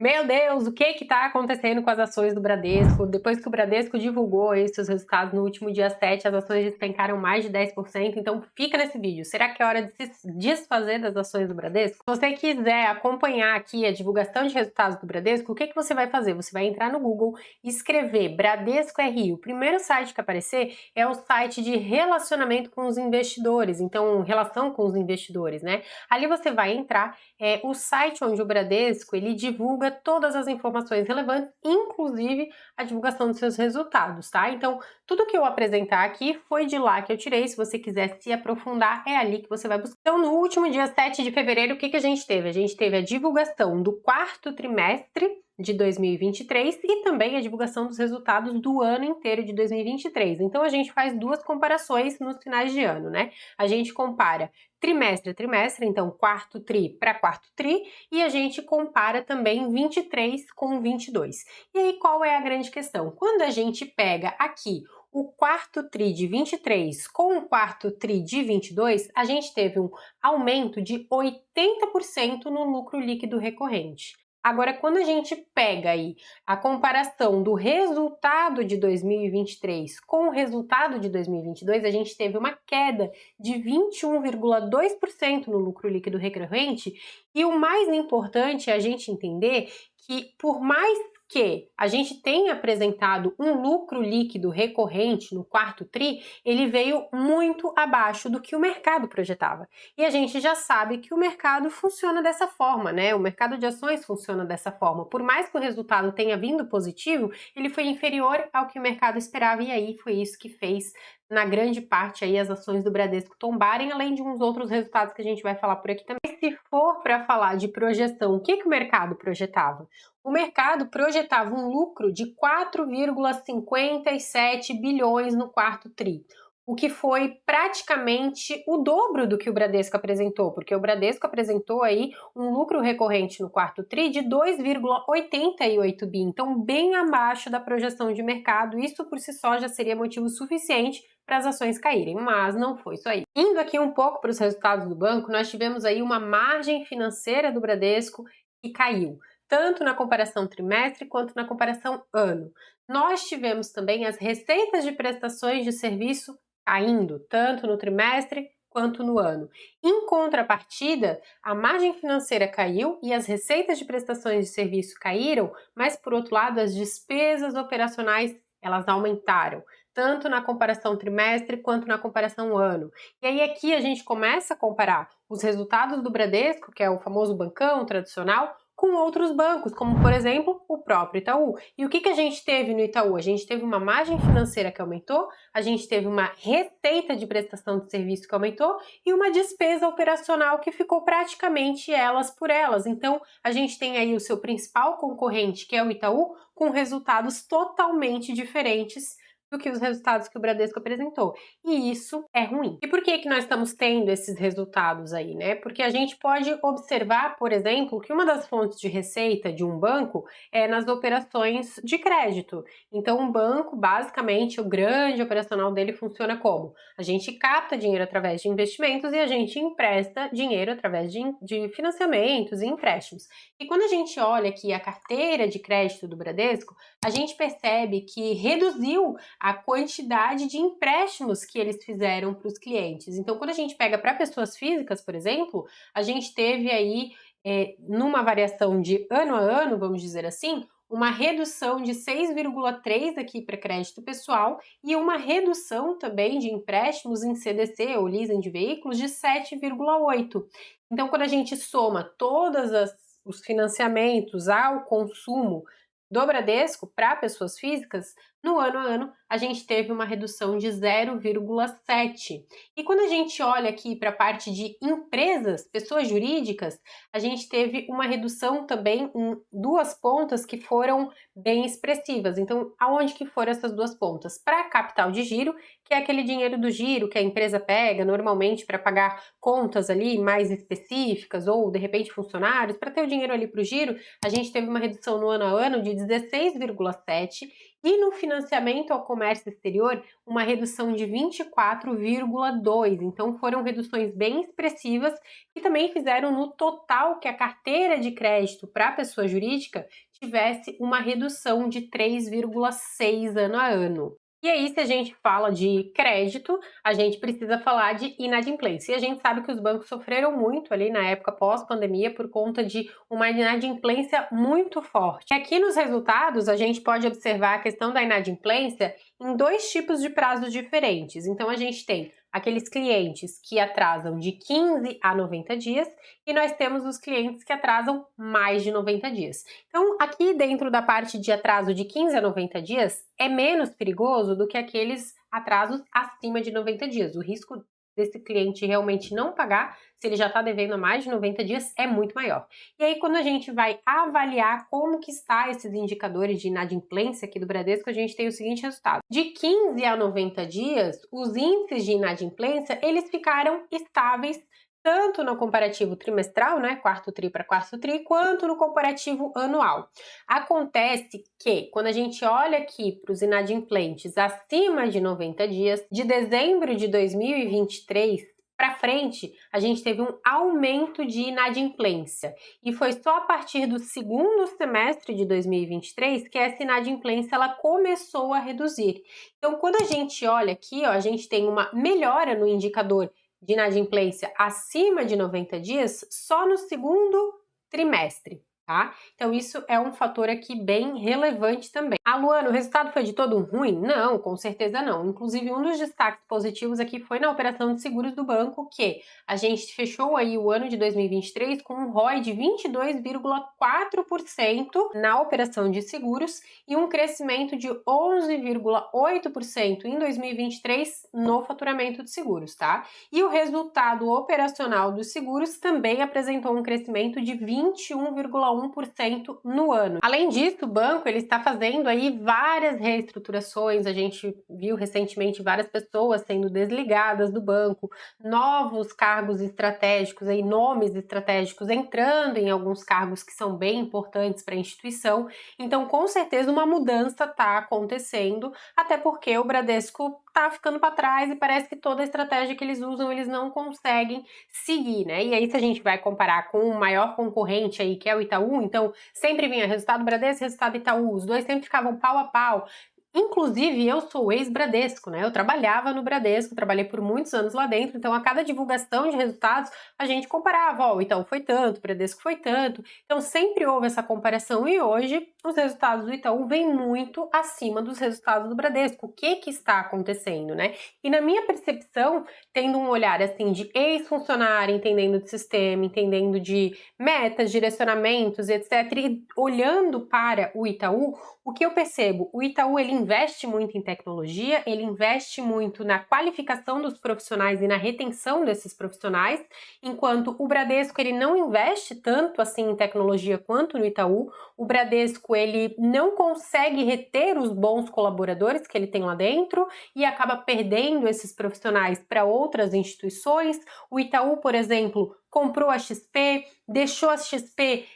Meu Deus, o que está acontecendo com as ações do Bradesco? Depois que o Bradesco divulgou aí seus resultados no último dia 7, as ações despencaram mais de 10%, então fica nesse vídeo. Será que é hora de se desfazer das ações do Bradesco? Se você quiser acompanhar aqui a divulgação de resultados do Bradesco, o que você vai fazer? Você vai entrar no Google e escrever Bradesco RI. O primeiro site que aparecer é o site de relacionamento com os investidores, então relação com os investidores, né? Ali você vai entrar, o site onde o Bradesco ele divulga todas as informações relevantes, inclusive a divulgação dos seus resultados, tá? Então, tudo que eu apresentar aqui foi de lá que eu tirei. Se você quiser se aprofundar, é ali que você vai buscar. Então, no último dia 7 de fevereiro, o que a gente teve? A gente teve a divulgação do quarto trimestre de 2023 e também a divulgação dos resultados do ano inteiro de 2023. Então, a gente faz duas comparações nos finais de ano, né? A gente compara trimestre a trimestre, então quarto tri para quarto tri, e a gente compara também 23 com 22. E aí, qual é a grande questão? Quando a gente pega aqui o quarto tri de 23 com o quarto tri de 22, a gente teve um aumento de 80% no lucro líquido recorrente. Agora, quando a gente pega aí a comparação do resultado de 2023 com o resultado de 2022, a gente teve uma queda de 21,2% no lucro líquido recorrente. E o mais importante é a gente entender que, por mais que a gente tenha apresentado um lucro líquido recorrente no quarto tri, ele veio muito abaixo do que o mercado projetava. E a gente já sabe que o mercado funciona dessa forma, né? O mercado de ações funciona dessa forma. Por mais que o resultado tenha vindo positivo, ele foi inferior ao que o mercado esperava, e aí foi isso que fez, na grande parte, aí, as ações do Bradesco tombarem, além de uns outros resultados que a gente vai falar por aqui também. Se for para falar de projeção, o que o mercado projetava? O mercado projetava um lucro de 4,57 bilhões no quarto tri, o que foi praticamente o dobro do que o Bradesco apresentou, porque o Bradesco apresentou aí um lucro recorrente no quarto tri de 2,88 bi, então bem abaixo da projeção de mercado. Isso por si só já seria motivo suficiente para as ações caírem, mas não foi isso aí. Indo aqui um pouco para os resultados do banco, nós tivemos aí uma margem financeira do Bradesco que caiu, tanto na comparação trimestre quanto na comparação ano. Nós tivemos também as receitas de prestações de serviço caindo, tanto no trimestre quanto no ano. Em contrapartida, a margem financeira caiu e as receitas de prestações de serviço caíram, mas por outro lado, as despesas operacionais elas aumentaram, tanto na comparação trimestre quanto na comparação ano. E aí aqui a gente começa a comparar os resultados do Bradesco, que é o famoso bancão tradicional, com outros bancos, como por exemplo o próprio Itaú. E o que a gente teve no Itaú? A gente teve uma margem financeira que aumentou, a gente teve uma receita de prestação de serviço que aumentou e uma despesa operacional que ficou praticamente elas por elas. Então a gente tem aí o seu principal concorrente, que é o Itaú, com resultados totalmente diferentes do que os resultados que o Bradesco apresentou. E isso é ruim. E por que nós estamos tendo esses resultados aí, né? Porque a gente pode observar, por exemplo, que uma das fontes de receita de um banco é nas operações de crédito. Então, um banco, basicamente, o grande operacional dele funciona como? A gente capta dinheiro através de investimentos e a gente empresta dinheiro através de financiamentos e empréstimos. E quando a gente olha aqui a carteira de crédito do Bradesco, a gente percebe que reduziu a quantidade de empréstimos que eles fizeram para os clientes. Então, quando a gente pega para pessoas físicas, por exemplo, a gente teve aí, numa variação de ano a ano, vamos dizer assim, uma redução de 6,3 aqui para crédito pessoal e uma redução também de empréstimos em CDC ou leasing de veículos de 7,8. Então, quando a gente soma todos os financiamentos ao consumo do Bradesco para pessoas físicas, no ano a ano a gente teve uma redução de 0,7. E quando a gente olha aqui para a parte de empresas, pessoas jurídicas, a gente teve uma redução também em duas pontas que foram bem expressivas. Então, aonde que foram essas duas pontas? Para capital de giro, que é aquele dinheiro do giro que a empresa pega normalmente para pagar contas ali mais específicas ou de repente funcionários, para ter o dinheiro ali para o giro, a gente teve uma redução no ano a ano de 16,7 E no financiamento ao comércio exterior, uma redução de 24,2%. Então foram reduções bem expressivas que também fizeram no total que a carteira de crédito para a pessoa jurídica tivesse uma redução de 3,6% ano a ano. E aí, se a gente fala de crédito, a gente precisa falar de inadimplência. E a gente sabe que os bancos sofreram muito ali na época pós-pandemia por conta de uma inadimplência muito forte. E aqui nos resultados, a gente pode observar a questão da inadimplência em dois tipos de prazos diferentes. Então, a gente tem aqueles clientes que atrasam de 15 a 90 dias e nós temos os clientes que atrasam mais de 90 dias. Então, aqui dentro da parte de atraso de 15 a 90 dias, é menos perigoso do que aqueles atrasos acima de 90 dias. O risco desse cliente realmente não pagar, se ele já está devendo há mais de 90 dias, é muito maior. E aí, quando a gente vai avaliar como que está esses indicadores de inadimplência aqui do Bradesco, a gente tem o seguinte resultado. De 15 a 90 dias, os índices de inadimplência, eles ficaram estáveis tanto no comparativo trimestral, né, quarto tri para quarto tri, quanto no comparativo anual. Acontece que, quando a gente olha aqui para os inadimplentes acima de 90 dias, de dezembro de 2023 para frente, a gente teve um aumento de inadimplência. E foi só a partir do segundo semestre de 2023 que essa inadimplência ela começou a reduzir. Então, quando a gente olha aqui, ó, a gente tem uma melhora no indicador de inadimplência acima de 90 dias só no segundo trimestre, tá? Então isso é um fator aqui bem relevante também. Ah, Luana, o resultado foi de todo ruim? Não, com certeza não. Inclusive, um dos destaques positivos aqui foi na operação de seguros do banco, que a gente fechou aí o ano de 2023 com um ROI de 22,4% na operação de seguros e um crescimento de 11,8% em 2023 no faturamento de seguros, tá? E o resultado operacional dos seguros também apresentou um crescimento de 21,1% no ano. Além disso, o banco ele está fazendo aí várias reestruturações, a gente viu recentemente várias pessoas sendo desligadas do banco, novos cargos estratégicos, aí, nomes estratégicos entrando em alguns cargos que são bem importantes para a instituição, então com certeza uma mudança está acontecendo, até porque o Bradesco está ficando para trás e parece que toda a estratégia que eles usam eles não conseguem seguir, né? E aí se a gente vai comparar com o maior concorrente aí, que é o Itaú, então sempre vinha resultado Bradesco, resultado Itaú, os dois sempre ficavam pau a pau. Inclusive, eu sou ex-Bradesco, né? Eu trabalhava no Bradesco, trabalhei por muitos anos lá dentro, então a cada divulgação de resultados a gente comparava, ó, o Itaú foi tanto, o Bradesco foi tanto, então sempre houve essa comparação e hoje os resultados do Itaú vêm muito acima dos resultados do Bradesco. O que está acontecendo, né? E na minha percepção, tendo um olhar assim de ex-funcionário, entendendo de sistema, entendendo de metas, direcionamentos, etc, e olhando para o Itaú, o que eu percebo? O Itaú ele investe muito em tecnologia, ele investe muito na qualificação dos profissionais e na retenção desses profissionais, enquanto o Bradesco ele não investe tanto assim em tecnologia quanto no Itaú. O Bradesco ele não consegue reter os bons colaboradores que ele tem lá dentro e acaba perdendo esses profissionais para outras instituições. O Itaú, por exemplo, comprou a XP, deixou a XP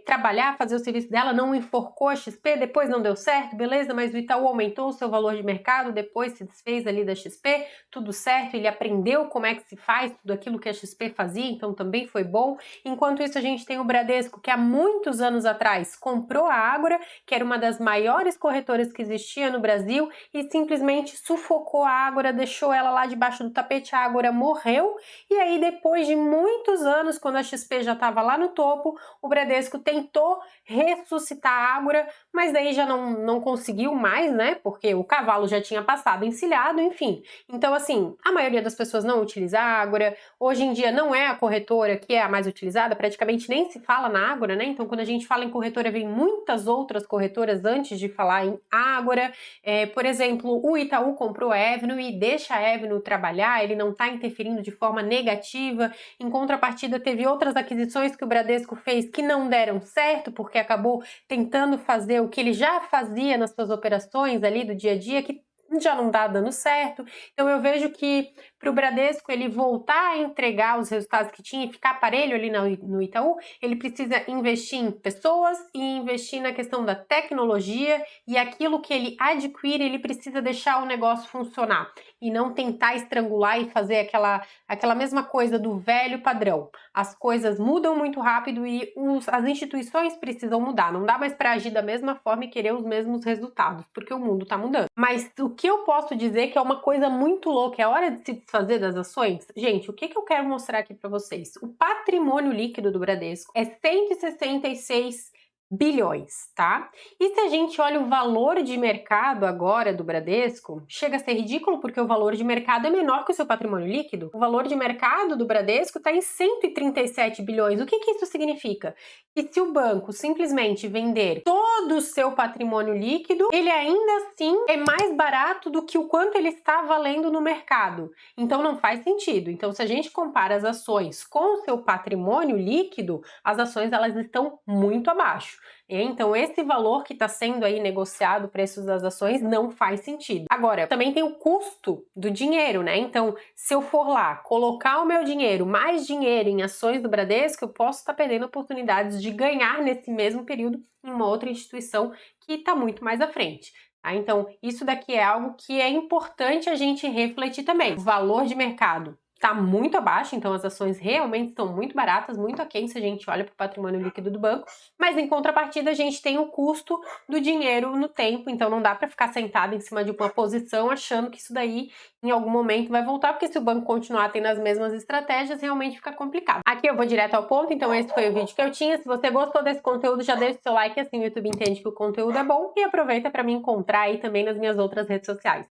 trabalhar, fazer o serviço dela, não enforcou a XP, depois não deu certo, beleza, mas o Itaú aumentou o seu valor de mercado, depois se desfez ali da XP, tudo certo, ele aprendeu como é que se faz tudo aquilo que a XP fazia, então também foi bom. Enquanto isso a gente tem o Bradesco, que há muitos anos atrás comprou a Ágora, que era uma das maiores corretoras que existia no Brasil, e simplesmente sufocou a Ágora, deixou ela lá debaixo do tapete, a Ágora morreu, e aí depois de muitos anos, quando a XP já estava lá no topo, o Bradesco tentou ressuscitar a Ágora, mas daí já não conseguiu mais, né? Porque o cavalo já tinha passado encilhado, enfim. Então, assim, a maioria das pessoas não utiliza a Ágora. Hoje em dia não é a corretora que é a mais utilizada, praticamente nem se fala na Ágora, né? Então, quando a gente fala em corretora, vem muitas outras corretoras antes de falar em Ágora. Por exemplo, o Itaú comprou a Avenue e deixa a Avenue trabalhar, ele não está interferindo de forma negativa. Em contrapartida, teve outras aquisições que o Bradesco fez que não deram certo, porque acabou tentando fazer o que ele já fazia nas suas operações ali do dia a dia, que já não está dando certo. Então eu vejo que para o Bradesco ele voltar a entregar os resultados que tinha e ficar parelho ali no Itaú, ele precisa investir em pessoas e investir na questão da tecnologia, e aquilo que ele adquire, ele precisa deixar o negócio funcionar e não tentar estrangular e fazer aquela mesma coisa do velho padrão. As coisas mudam muito rápido e as instituições precisam mudar. Não dá mais para agir da mesma forma e querer os mesmos resultados, porque o mundo está mudando. Mas o que eu posso dizer que é uma coisa muito louca, é hora de se desfazer das ações? Gente, o que eu quero mostrar aqui para vocês? O patrimônio líquido do Bradesco é 166 bilhões, tá? E se a gente olha o valor de mercado agora do Bradesco, chega a ser ridículo porque o valor de mercado é menor que o seu patrimônio líquido. O valor de mercado do Bradesco está em 137 bilhões. O que isso significa? Que se o banco simplesmente vender todo o seu patrimônio líquido, ele ainda assim é mais barato do que o quanto ele está valendo no mercado. Então não faz sentido. Então se a gente compara as ações com o seu patrimônio líquido, as ações elas estão muito abaixo. Então esse valor que está sendo aí negociado, o preço das ações, não faz sentido. Agora, também tem o custo do dinheiro, né? Então, se eu for lá colocar o meu dinheiro, mais dinheiro em ações do Bradesco, eu posso estar perdendo oportunidades de ganhar nesse mesmo período em uma outra instituição que está muito mais à frente. Tá? Então, isso daqui é algo que é importante a gente refletir também. O valor de mercado está muito abaixo, então as ações realmente estão muito baratas, muito aquém se a gente olha para o patrimônio líquido do banco, mas em contrapartida a gente tem o custo do dinheiro no tempo, então não dá para ficar sentado em cima de uma posição achando que isso daí em algum momento vai voltar, porque se o banco continuar tendo as mesmas estratégias, realmente fica complicado. Aqui eu vou direto ao ponto, então esse foi o vídeo que eu tinha. Se você gostou desse conteúdo, já deixa o seu like, assim o YouTube entende que o conteúdo é bom, e aproveita para me encontrar aí também nas minhas outras redes sociais.